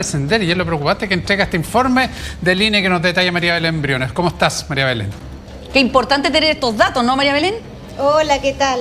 Descender, y es lo preocupante que entrega este informe del INE que nos detalla María Belén Briones. ¿Cómo estás, María Belén? Qué importante tener estos datos, ¿no, María Belén? Hola, ¿qué tal?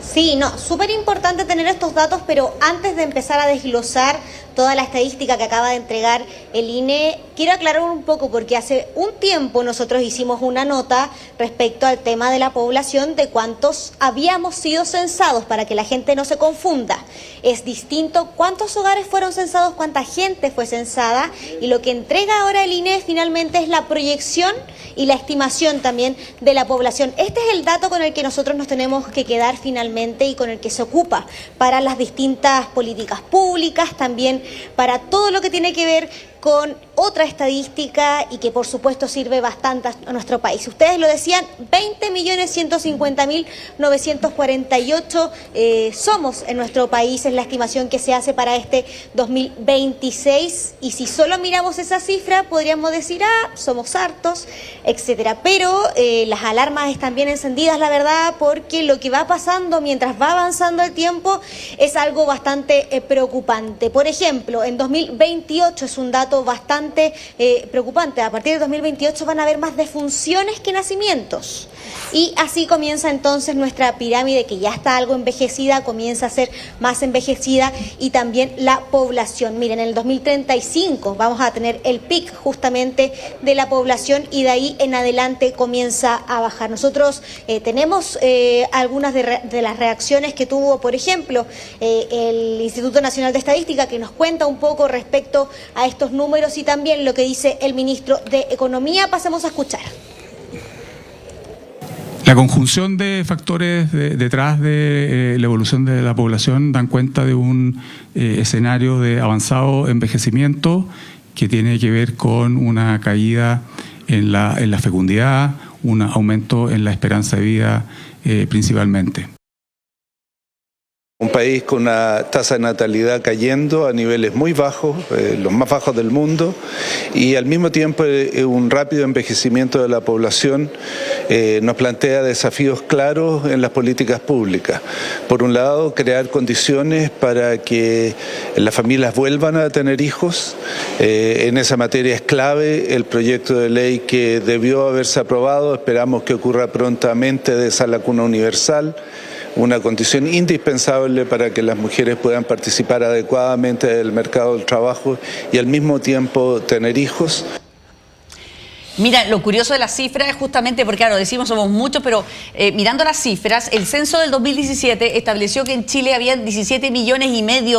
Sí, no, súper importante tener estos datos, pero antes de empezar a desglosar toda la estadística que acaba de entregar el INE, quiero aclarar un poco porque hace un tiempo nosotros hicimos una nota respecto al tema de la población, de cuántos habíamos sido censados, para que la gente no se confunda. Es distinto cuántos hogares fueron censados, cuánta gente fue censada, y lo que entrega ahora el INE finalmente es la proyección y la estimación también de la población. Este es el dato con el que nosotros nos tenemos que quedar finalmente y con el que se ocupa para las distintas políticas públicas, también para todo lo que tiene que ver con otra estadística y que por supuesto sirve bastante a nuestro país. Ustedes lo decían, 20.150.948 somos en nuestro país, es la estimación que se hace para este 2026, y si solo miramos esa cifra podríamos decir, somos hartos, etcétera. Pero las alarmas están bien encendidas, la verdad, porque lo que va pasando mientras va avanzando el tiempo es algo bastante preocupante. Por ejemplo, en 2028 es un dato bastante preocupante. A partir de 2028 van a haber más defunciones que nacimientos. Y así comienza entonces nuestra pirámide, que ya está algo envejecida, comienza a ser más envejecida, y también la población. Miren, en el 2035 vamos a tener el pic justamente de la población, y de ahí en adelante comienza a bajar. Nosotros tenemos algunas de las reacciones que tuvo, por ejemplo, el Instituto Nacional de Estadística, que nos cuenta un poco respecto a estos números, y también lo que dice el ministro de Economía. Pasemos a escuchar. La conjunción de factores detrás de la evolución de la población dan cuenta de un escenario de avanzado envejecimiento que tiene que ver con una caída en la fecundidad, un aumento en la esperanza de vida principalmente. Un país con una tasa de natalidad cayendo a niveles muy bajos, los más bajos del mundo, y al mismo tiempo un rápido envejecimiento de la población nos plantea desafíos claros en las políticas públicas. Por un lado, crear condiciones para que las familias vuelvan a tener hijos. En esa materia es clave el proyecto de ley que debió haberse aprobado, esperamos que ocurra prontamente, de esa vacuna universal, una condición indispensable para que las mujeres puedan participar adecuadamente del mercado del trabajo y al mismo tiempo tener hijos. Mira, lo curioso de las cifras es justamente porque, claro, decimos somos muchos, pero mirando las cifras, el censo del 2017 estableció que en Chile había 17,5 millones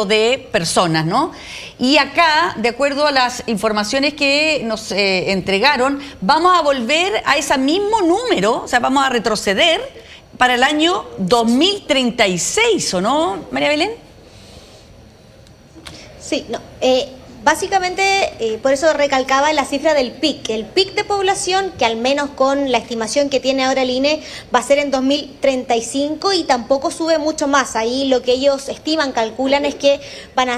de personas, ¿no? Y acá, de acuerdo a las informaciones que nos entregaron, vamos a volver a ese mismo número, o sea, vamos a retroceder para el año 2036, ¿o no, María Belén? Sí, no. Básicamente, por eso recalcaba la cifra del PIC. El PIC de población, que al menos con la estimación que tiene ahora el INE, va a ser en 2035, y tampoco sube mucho más. Ahí lo que ellos estiman, calculan, es que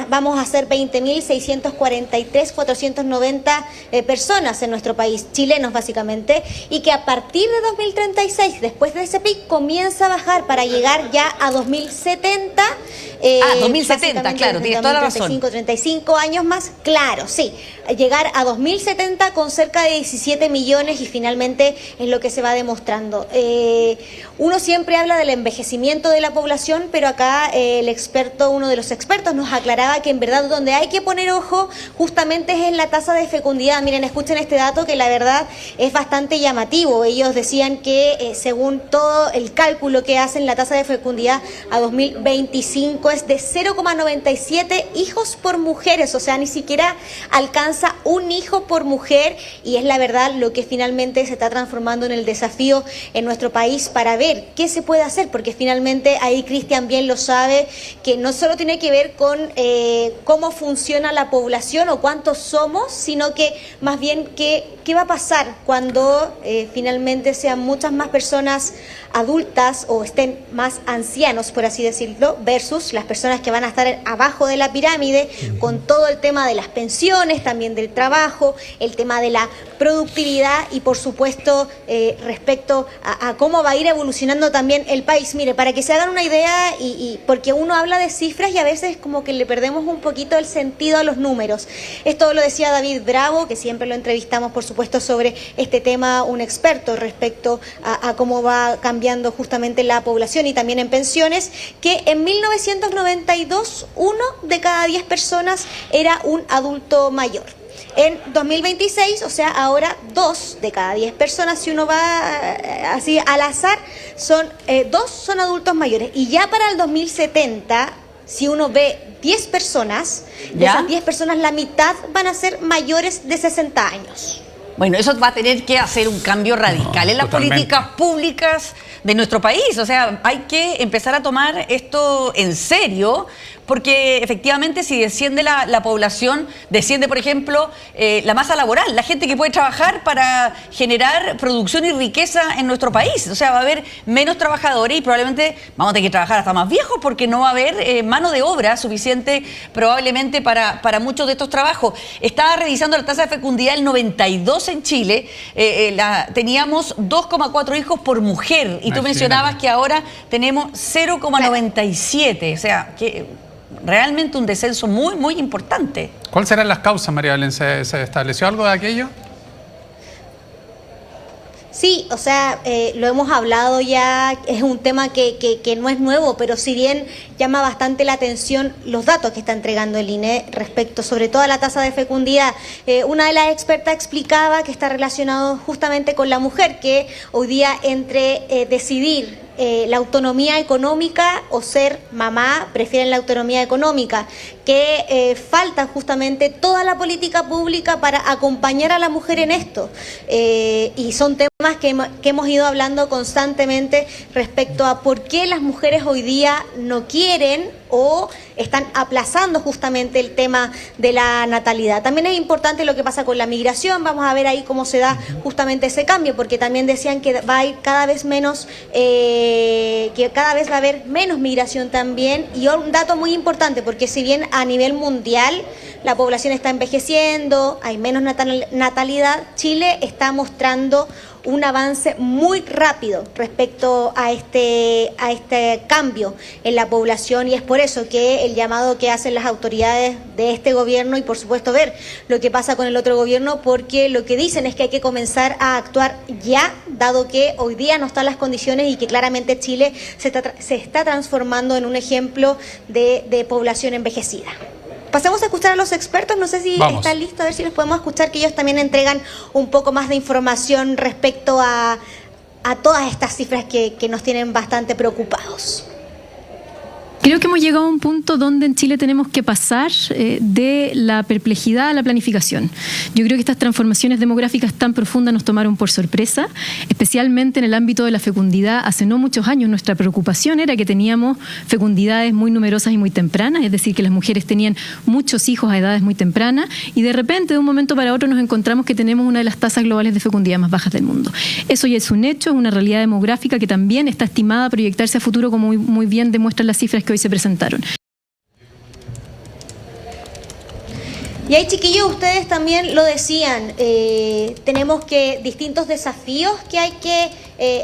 vamos a ser 20.643.490 personas en nuestro país, chilenos básicamente, y que a partir de 2036, después de ese PIC, comienza a bajar para llegar ya a 2070. 2070, claro, tienes toda la razón. 35 años más. Claro, sí, llegar a 2070 con cerca de 17 millones, y finalmente es lo que se va demostrando. Uno siempre habla del envejecimiento de la población, pero acá uno de los expertos nos aclaraba que en verdad donde hay que poner ojo justamente es en la tasa de fecundidad. Miren, escuchen este dato que la verdad es bastante llamativo. Ellos decían que según todo el cálculo que hacen, la tasa de fecundidad a 2025 es de 0,97 hijos por mujeres, o sea, ni siquiera alcanza un hijo por mujer, y es la verdad lo que finalmente se está transformando en el desafío en nuestro país para ver qué se puede hacer, porque finalmente ahí Cristian bien lo sabe, que no solo tiene que ver con cómo funciona la población o cuántos somos, sino que más bien qué va a pasar cuando finalmente sean muchas más personas adultas o estén más ancianos, por así decirlo, versus las personas que van a estar abajo de la pirámide, con todo el tema de de las pensiones, también del trabajo, el tema de la productividad y por supuesto respecto a cómo va a ir evolucionando también el país. Mire, para que se hagan una idea, y porque uno habla de cifras y a veces como que le perdemos un poquito el sentido a los números. Esto lo decía David Bravo, que siempre lo entrevistamos por supuesto sobre este tema, un experto respecto a cómo va cambiando justamente la población y también en pensiones, que en 1992 1 de cada 10 personas era un adulto mayor. En 2026, o sea, ahora 2 de cada 10 personas, si uno va así al azar, son 2 son adultos mayores. Y ya para el 2070, si uno ve 10 personas, de esas 10 personas la mitad van a ser mayores de 60 años. Bueno, eso va a tener que hacer un cambio radical en las políticas públicas de nuestro país. O sea, hay que empezar a tomar esto en serio, porque efectivamente si desciende la población, desciende, por ejemplo, la masa laboral, la gente que puede trabajar para generar producción y riqueza en nuestro país. O sea, va a haber menos trabajadores y probablemente vamos a tener que trabajar hasta más viejos porque no va a haber mano de obra suficiente probablemente para muchos de estos trabajos. Estaba revisando la tasa de fecundidad del 92 en Chile, teníamos 2,4 hijos por mujer y tú mencionabas que ahora tenemos 0,97, o sea, que realmente un descenso muy, muy importante. ¿Cuáles serán las causas, María Belén? ¿Se estableció algo de aquello? Sí, o sea, lo hemos hablado ya, es un tema que no es nuevo, pero si bien llama bastante la atención los datos que está entregando el INE respecto sobre todo a la tasa de fecundidad. Una de las expertas explicaba que está relacionado justamente con la mujer, que hoy día entre decidir la autonomía económica o ser mamá, prefieren la autonomía económica, que falta justamente toda la política pública para acompañar a la mujer en esto. Y son temas que hemos ido hablando constantemente respecto a por qué las mujeres hoy día no quieren o están aplazando justamente el tema de la natalidad. También es importante lo que pasa con la migración, vamos a ver ahí cómo se da justamente ese cambio, porque también decían que va a ir cada vez menos, que cada vez va a haber menos migración también, y un dato muy importante, porque si bien a nivel mundial la población está envejeciendo, hay menos natalidad, Chile está mostrando un avance muy rápido respecto a este cambio en la población, y es por eso que el llamado que hacen las autoridades de este gobierno, y por supuesto ver lo que pasa con el otro gobierno, porque lo que dicen es que hay que comenzar a actuar ya, dado que hoy día no están las condiciones y que claramente Chile se está transformando en un ejemplo de población envejecida. Pasemos a escuchar a los expertos, no sé si están listos, a ver si los podemos escuchar, que ellos también entregan un poco más de información respecto a todas estas cifras que nos tienen bastante preocupados. Creo que hemos llegado a un punto donde en Chile tenemos que pasar de la perplejidad a la planificación. Yo creo que estas transformaciones demográficas tan profundas nos tomaron por sorpresa, especialmente en el ámbito de la fecundidad. Hace no muchos años nuestra preocupación era que teníamos fecundidades muy numerosas y muy tempranas, es decir, que las mujeres tenían muchos hijos a edades muy tempranas, y de repente, de un momento para otro, nos encontramos que tenemos una de las tasas globales de fecundidad más bajas del mundo. Eso ya es un hecho, es una realidad demográfica que también está estimada a proyectarse a futuro, como muy bien demuestran las cifras que hoy se presentaron. Y ahí, chiquillos, ustedes también lo decían, tenemos distintos desafíos que hay que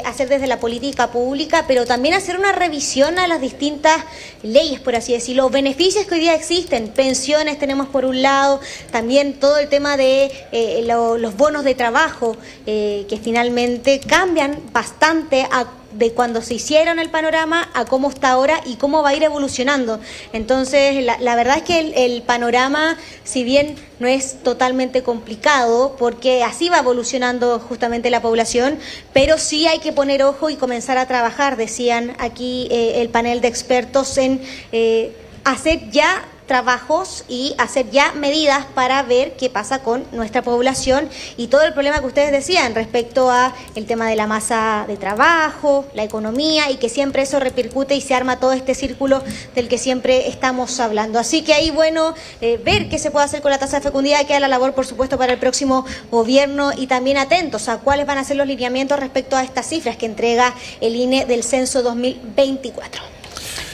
hacer desde la política pública, pero también hacer una revisión a las distintas leyes, por así decirlo, beneficios que hoy día existen, pensiones tenemos por un lado, también todo el tema de los bonos de trabajo, que finalmente cambian bastante de cuando se hicieron el panorama a cómo está ahora y cómo va a ir evolucionando. Entonces, la verdad es que el panorama, si bien no es totalmente complicado, porque así va evolucionando justamente la población, pero sí hay que poner ojo y comenzar a trabajar, decían aquí el panel de expertos, en hacer ya trabajos y hacer ya medidas para ver qué pasa con nuestra población y todo el problema que ustedes decían respecto a el tema de la masa de trabajo, la economía, y que siempre eso repercute y se arma todo este círculo del que siempre estamos hablando. Así que ahí, bueno, ver qué se puede hacer con la tasa de fecundidad, queda la labor, por supuesto, para el próximo gobierno, y también atentos a cuáles van a ser los lineamientos respecto a estas cifras que entrega el INE del censo 2024.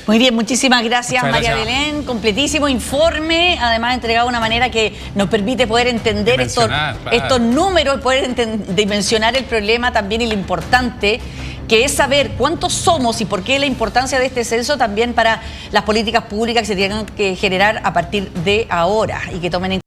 Muy bien, muchísimas gracias, Muchas María gracias. Belén. Completísimo informe, además entregado de una manera que nos permite poder entender estos números, poder dimensionar el problema también y lo importante que es saber cuántos somos y por qué la importancia de este censo también para las políticas públicas que se tienen que generar a partir de ahora y que tomen en